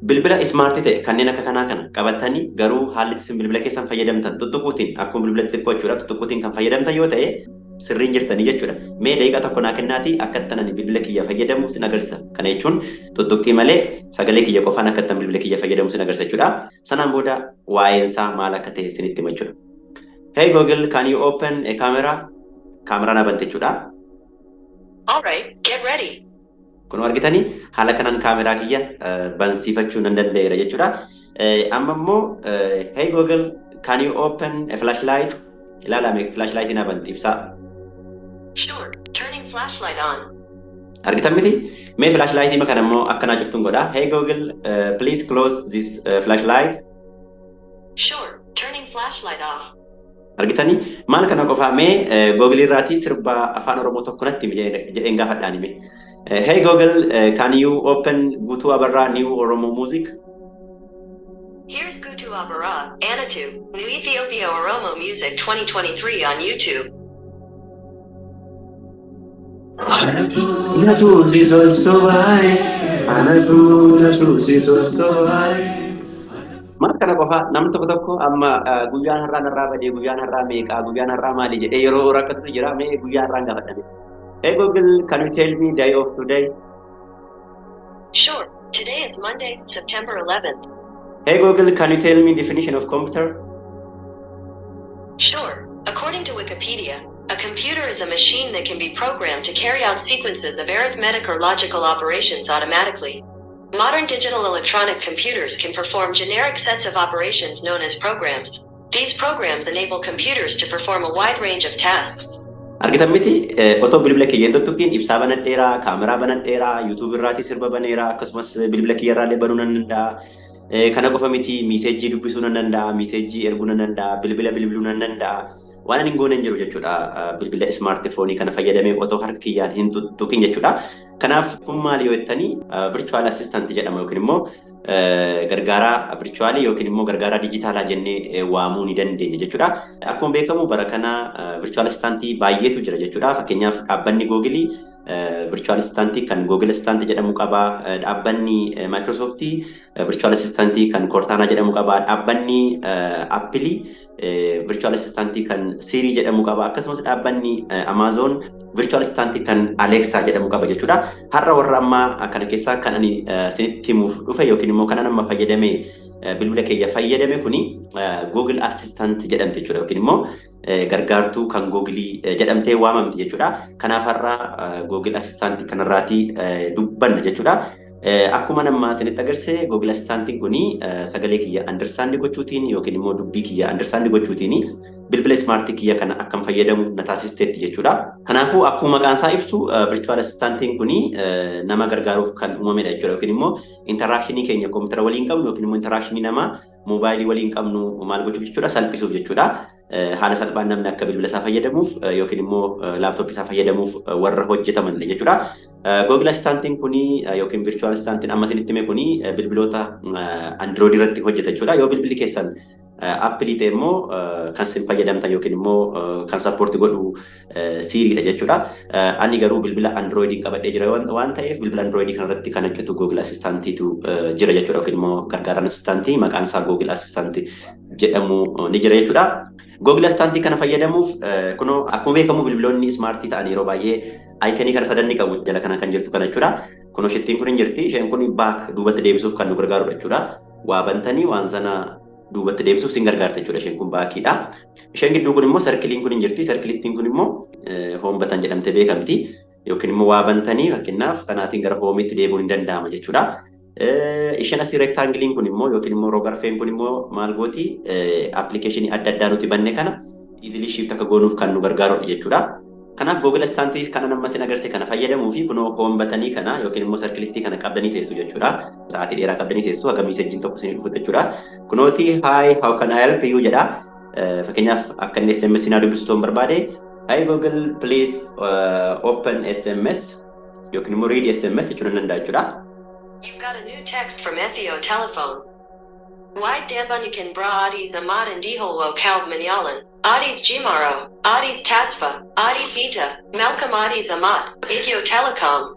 bilbila ismaartii ta'e kanneen akka kanaa kana qabatanii garuu haalli isin bilbila keessan fayyadamtan tuttuquutiin akkuma bilbila xixiqqoo jechuudha tuttuquutiin kan fayyadamtan yoo ta'e sirriin jirtanii jechuudha. Mee daqiiqaa tokko naa kennaatii akkattan ani bilbila kiyya fayyadamu sin agarsiisa. Kana jechuun tuttuqqii malee sagalee kiyya qofaan akkattan bilbila kiyya fayyadamu sin agarsiisa jechuudha. Sanaan booda waa'eensaa maal akka ta'e sinitti hima jechuudha. Hey Google, can you open a camera? Kaameraan abante jechuudha. All right, get ready. Kun argitanii haala kanaan kaameraa kiyya bansiifachuu nan danda'eera jechuudha. Amma immoo hey Google, can you open a flashlight? Ilaalame flashlightiin abante ibsaa. Sure, turning flashlight on. Argitan miti? Mee flashlightii makana immoo akkanaa cuftuun godha. Hey Google, please close this flashlight. Sure, turning flashlight off. Argitanii maal kana qofaa mee Google irraatii sirba afaan Oromoo tokko natti jedheen gaafadhaan hime. Hey Google, can you open Guutuu Abarraa New Oromo Music? Here's Guutuu Abarraa, Anatu, New Ethiopia Oromo Music 2023 on YouTube. Anatu sisosobaaye, Anatu sisosobaaye. Maal kana qofaa namni tokko amma guyyaan har'aa narraa badee guyyaan har'aa meeqaa guyyaan har'aa maali jedhee yeroo rakkatu jira mee guyyaan har'aa gaafadhame. Hey Google, can you tell me day of today? Sure, today is Monday, September 11th. Hey Google, can you tell me definition of computer? Sure, according to Wikipedia, a computer is a machine that can be programmed to carry out sequences of arithmetic or logical operations automatically. Modern digital electronic computers can perform generic sets of operations known as programs. These programs enable computers to perform a wide range of tasks. Argitan miti otoo bilbila kiyya hin tuttuqiin ibsaa banadheeraa, kaameraa banadheeraa, yuutuub irraatii sirba baneeraa, akkasumas bilbila kiyya irraallee banuu nan danda'a. Kana qofa miti miiseejii dubbisuu nan danda'a, miiseejii erguu nan danda'a, bilbila bilbiluu nan danda'a. Waan ani hin goone hin jiru jechuudha bilbila ismaartifoonii kana fayyadamee otoo harka kiyyaan hin tuttuqin jechuudha. Kanaaf kun maali yoo jettanii virtual assistant jedhama yookiin immoo gargaaraa virtuaalii yookiin immoo gargaaraa dijitaalaa jennee waamuu ni dandeenya jechuudha. Akkuma beekamu bara kana virtual assistant baay'eetu jira jechuudha. Fakkeenyaaf dhaabbanni Google virtual assistant kan Google Assistant jedhamu qaba. Dhaabbanni Microsoft virtual assistant kan Cortana jedhamu qaba. Dhaabbanni Apple virtual assistant kan Siri jedhamu qaba. Akkasumas dhaabbanni Amazon virtual assistant kan Alexa jedhamu qaba jechuudha. Har'a warra ammaa kana keessaa kan ani isinitti himuuf dhufe yookiin immoo kan amma fayyadamee bilbila kiyya fayyadame kuni Google Assistant jedhamte jechuudha yookiin immoo gargaartuu kan Google jedhamtee waamamti jechuudha. Kanaaf har'a Google Assistant kanarraatii dubbanna jechuudha. Akkuma nama isinitti agarsiise Google Assistant kuni sagalee kiyya understand gochuutiin yookiin immoo dubbii kiyya understand gochuutiin bilbila smart kiyya kana akkam fayyadamu na taasisteetti jechuudha. Kanaafuu akkuma maqaan isaa ibsu virtual assistant kuni nama gargaaruuf kan uumamedha jechuudha yookiin immoo interakshinii keenya koompitara waliin qabnu yookiin immoo interakshinii nama moobaayilii waliin qabnu maal gochuuf jechuudha salphisuuf jechuudha. Haala salphaan namni akka bilbila isaa fayyadamuuf yookiin immoo laaptooppii isaa fayyadamuuf warra hojjetaman jechuudha. Google Assistant kuni yookiin virtual assistant amma isinitti hime kuni bilbiloota Android irratti hojjeta jechuudha. Yoo bilbilli keessan Apple ta'e immoo kan isin fayyadamtan yookiin immoo kan sappoortii godhu Siriidha jechuudha. Ani garuu bilbila Android qabadhee jira waan ta'eef bilbila Android kanarratti kan hojjetu Google Assistanttu jira jechuudha yookiin immoo gargaaraan Assistant maqaan isaa Google Assistant jedhamu ni jira jechuudha. Google Assistant kana fayyadamuuf kunoo akkuma beekamu bilbiloonni smartii ta'an yeroo baay'ee aayikanii kana sadanni qabu jala kana kan jirtu kana jechuudha. Kunoo isheen kun hin jirti isheen kun baak duubatti deebisuuf kan nu gargaarudha jechuudha. Waa bantanii waan sana duubatti deebisuuf sin gargaarta jechuudha isheen kun baakiidha. Isheen gidduu kun immoo sarkiliin kun hin jirti sarkiliittiin kun immoo home button jedhamte beekamti yookiin immoo waa bantanii fakkeenyaaf kanaatiin gara hoomiitti deebi'uun hin danda'ama jechuudha. Isheen asii rectangiliin kun immoo yookiin immoo rogarfeen kun immoo maal gooti appilikeeshinii adda addaa nuti banne kana easily shift akka goonuuf kan nu gargaarudha jechuudha. Kanaaf Google Assistant kana nama sin agarsiise kana fayyadamuu fi kunoo home button kana yookiin immoo sarkiliitti kana qabdanii teessu jechuudha. Sa'aatii dheeraa qabdanii teessu haga miseejiin tokko isin dhufu jechuudha. Kunooti hi how can I help you jedha. Fakkeenyaaf akka inni SMS naa dubbisu toon barbaade hi Google please open SMS yookiin immoo read SMS jechuun nan danda'a jechuudha. You've got a new text from Ethio Telephone. Wide Dambunikan Bra Adis Ahmad and Diholwo Kalb Manyalan, Adis Jimaro, Adis Tasfa, Adis Ita, Malcolm Adis Ahmad, Ethio Telecom.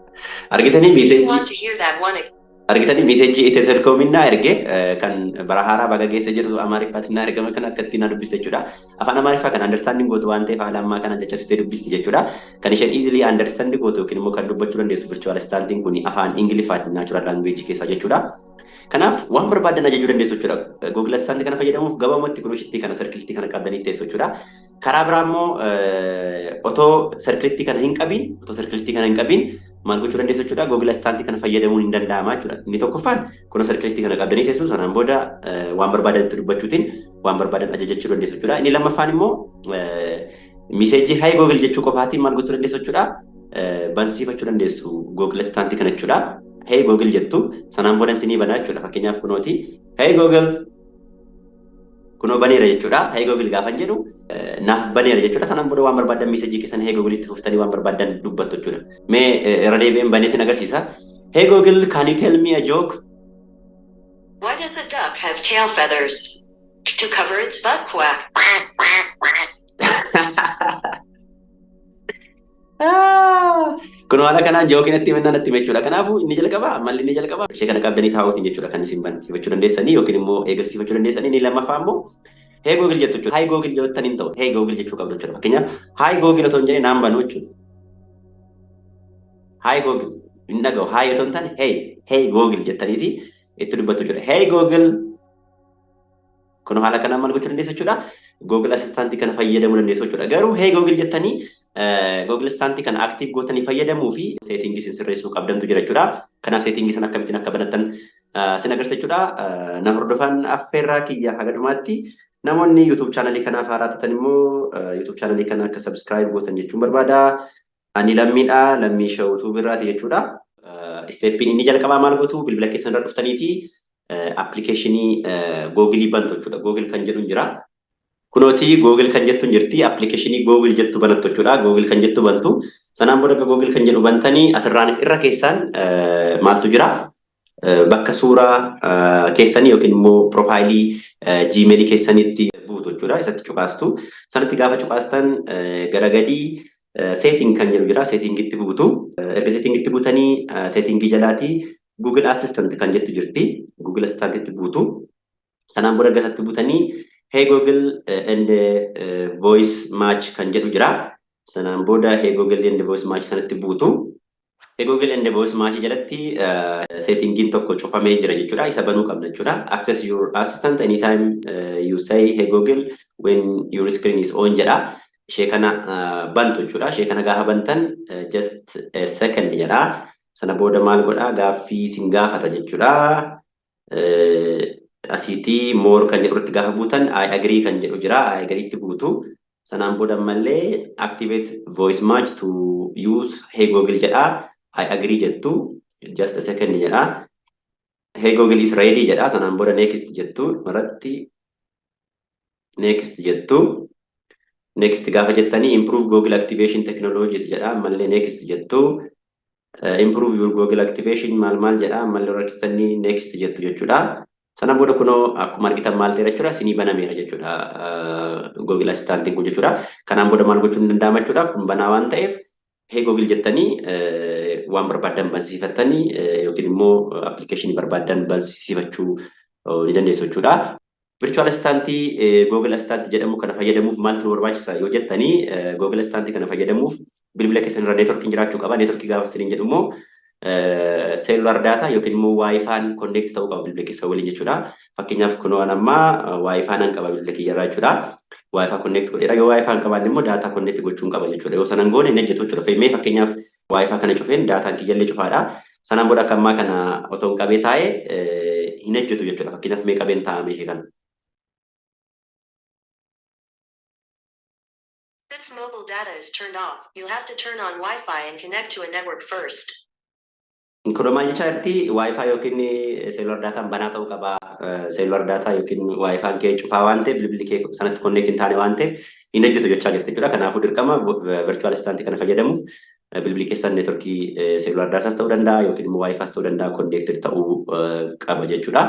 Argitanii If you miseejii want to hear that one again. argitanii miseejii itti selkoominaa erge kan bara haaraa baga geessa jedhu Amaariffaatiin ergame kan akka ittiin dubbiste jechuudha. Afaan Amaariffaa kan understanding gootu waan ta'eef haala ammaa kana jechitee dubbisti jechuudha. Kan isheen easily understand gootu yookiin immoo kan dubbachuu dandeessu virtual assistant kun afaan Ingiliffaatiin natural language keessaa jechuudha. Kanaaf waan barbaadan ajajuu dandeessu jechuudha. Google Assistant kana fayyadamuuf gabaabumatti kunuunshitti kana sarkiltii kana qabdanii teessu jechuudha. Karaa biraa immoo otoo sarkiltii kana hin qabiin maal gochuu dandeessu jechuudha. Google Assistant kana fayyadamuun hin danda'ama jechuudha. Inni tokkoffaan kun sarkiltii kana qabdanii teessu sanaan booda waan barbaadan itti dubbachuutiin waan barbaadan ajajachuu dandeessu jechuudha. Inni lammaffaan immoo miseejii hi Google jechuu qofaatiin maal gochuu dandeessu jechuudha. Bansiifachuu dandeessu Google Assistant kana jechuudha. Hey Google jettu sanaan booda isinii banaa jechuudha. Fakkeenyaaf kunooti Hey Google kunoo baneera jechuudha. Hey Google gaafan jedhu naaf baneera jechuudha. Sanaan booda waan barbaadan miseejii keessan Hey Google itti fuftanii waan barbaadan dubbattu jechuudha. Mee irra deebi'een banee sin agarsiisa. Hey Google, can you tell me a joke? Why does a duck have tail feathers? To cover its butt quack. Kun haala kanaan jookiin itti himannaan itti jechuudha. Kanaafuu inni jalqaba malli inni jalqaba ishee kana qabdanii taa'uutiin jechuudha kan isin bansiifachuu dandeessanii yookiin immoo eegalsiifachuu dandeessanii. Inni lammaffaa immoo Hey Google jettu jechuudha. Hi Google jettan hin ta'u. Hey Google jechuu qabdu jechuudha. Fakkeenyaaf Hi Google otoo hin jedhee naan banuu jechuudha. Hi Google hin dhaga'u. Hi otoo hin taane Hey Google jettaniiti itti dubbattu jechuudha. Hey Google kun haala kanaan maal gochuu dandeessu jechuudha. Google Assistant kana fayyadamuu dandeessu jechuudha. Garuu Hey Google jettanii Google Assistant kan active gootanii fayyadamuu fi seetingii isin sirreessuu qabdantu jira jechuudha. Kanaaf seetingii sana akkamittiin akka banattan sin agarsiisa jechuudha. Na hordofan affeerraa kiyya haga dhumaatti namoonni YouTube channelii kanaaf haaraa taatan immoo YouTube channelii kana akka subscribe gootan jechuun barbaada. Ani lammiidha, lammii shawutuu birraati jechuudha. Steppiin inni jalqabaa maal gootu bilbila keessan irra dhuftaniiti appilikeeshinii Google bantu jechuudha. Google kan jedhu jira. Kunooti Google kan jettu jirti appilikeeshinii Google jettu banattu jechuudha. Google kan jettu bantu sanaan booda Google kan jedhu bantanii asirraan irra keessaan maaltu jira bakka suuraa keessanii yookiin immoo profaayilii Gmail keessanitti buutu jechuudha. Isatti cuqaastu sanatti gaafa cuqaastan gara gadii setting kan jedhu jira. Settingitti buutu erga settingitti buutanii settingii jalaati Google Assistant kan jettu jirti. Google Assistant'itti buutu sanaan booda gasatti buutanii Hey Google and voice match kan jedhu jira. Sanaan booda Hey Google and voice match sanatti buutu. Hey Google and voice match jalatti settingiin tokko cufamee jira jechuudha. Isa banuu qabna jechuudha. Access your assistant anytime you say Hey Google when your screen is on jedha. Ishee kana bantu jechuudha. Ishee kana gaafa bantan just a second jedha. Sana booda maal godha gaaffii sin gaafata jechuudha. Asiitii more kan jedhu irratti gaafa buutan I agree kan jedhu jira. I agree itti buutu. Sanaan booda mallee activate voice match to use Hey Google jedha. I agree jettu. Just a second jedha. Hey Google is ready jedha. Sanaan booda next jettu. Irratti next jettu. Next gaafa jettanii improve Google activation technologies jedha. Mallee next jettu. Improve your Google activation maal jedha. Mallee rakkistanii next jettu jechuudha. Sanaan booda kunoo akkuma argitan maal ta'e jechuudha isinii banameera jechuudha Google Assistant kun jechuudha. Kanaan booda maal gochuun danda'ama jechuudha. Kun banaa waan ta'eef Hey Google jettanii waan barbaadan bansiifattanii yookiin immoo appilikeeshinii barbaadan bansiifachuu ni dandeessu jechuudha. Virtual Assistant Google Assistant jedhamu kana fayyadamuuf maaltu barbaachisa yoo jettanii Google Assistant kana fayyadamuuf bilbila keessan irra neetworkiin jiraachuu qaba. Neetworkii gaafa isiniin jedhu immoo cellular data yookiin immoo Wi-Fi connect ta'uu qaba bilbila keessa waliin jechuudha. Fakkeenyaaf kunoo amma Wi-Fi nan qaba bilbila kiyya irraa jechuudha. Wi-Fi connect godheera yoo Wi-Fi hin qabaanne immoo data connect gochuun qaba jechuudha. Yoo sanan goone hin hojjetu jechuudha. Mee fakkeenyaaf Wi-Fi kana cufeen dataan kiyya illee cufaadha. Sanaan booda akka ammaa kana otoo hin qabee taa'ee hin hojjetu jechuudha. Fakkeenyaaf mee qabeen taa'ame ishee kana. Since mobile data is turned off, you'll have to turn on Wi-Fi and connect to a network first. Kun maal jechaa jirti Wi-Fi yookiin cellular daataan banaa ta'uu qaba. Cellular data yookiin Wi-Fi kee cufaa waan ta'eef bilbilli kee sanatti connect hin taane waan ta'eef hin hojjetu jechaa jirti jechuudha. Kanaafuu dirqama virtual assistant kana fayyadamuuf bilbilli keessan neetworkii seelular daatas ta'uu danda'a yookiin immoo waayifaas ta'uu danda'a konneektir ta'uu qaba jechuudha.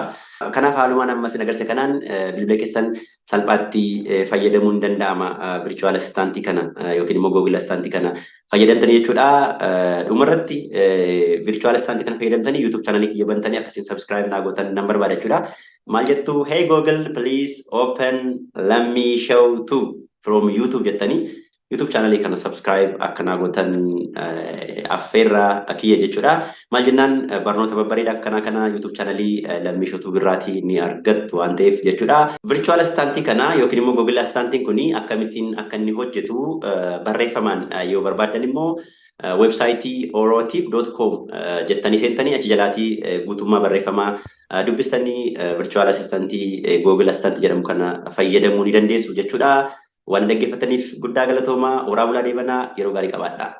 Kanaaf haalumaan ammas hin agarsiise kanaan bilbila keessan salphaatti fayyadamuu hin danda'ama virtual assistant kana yookiin immoo Google Assistant kana fayyadamtanii jechuudha. Dhumarratti virtual assistant kana fayyadamtanii YouTube channel kiyya bantanii akkasiin subscribe naa gootan nan barbaada jechuudha. Maal jettu hey Google please open let me show to from YouTube jettanii YouTube channel kana subscribe akka naa gootan affeerra kiyya jechuudha. Maal jennaan barnoota babbareedaa akkana kana YouTube channel lammii show birraati ni argattu waan ta'eef jechuudha. Virtual assistant kana yookiin immoo Google Assistant kuni akkamittiin akka inni hojjetu barreeffamaan yoo barbaadan immoo websaayitii orotif.com jettanii seentanii achi jalaatii guutummaa barreeffamaa dubbistanii virtual assistant Google Assistant jedhamu kana fayyadamuu ni dandeessu jechuudha. Waan dhaggeeffataniif guddaa galatoomaa. Horaa bulaa deebanaa yeroo gaarii qabaadhaa.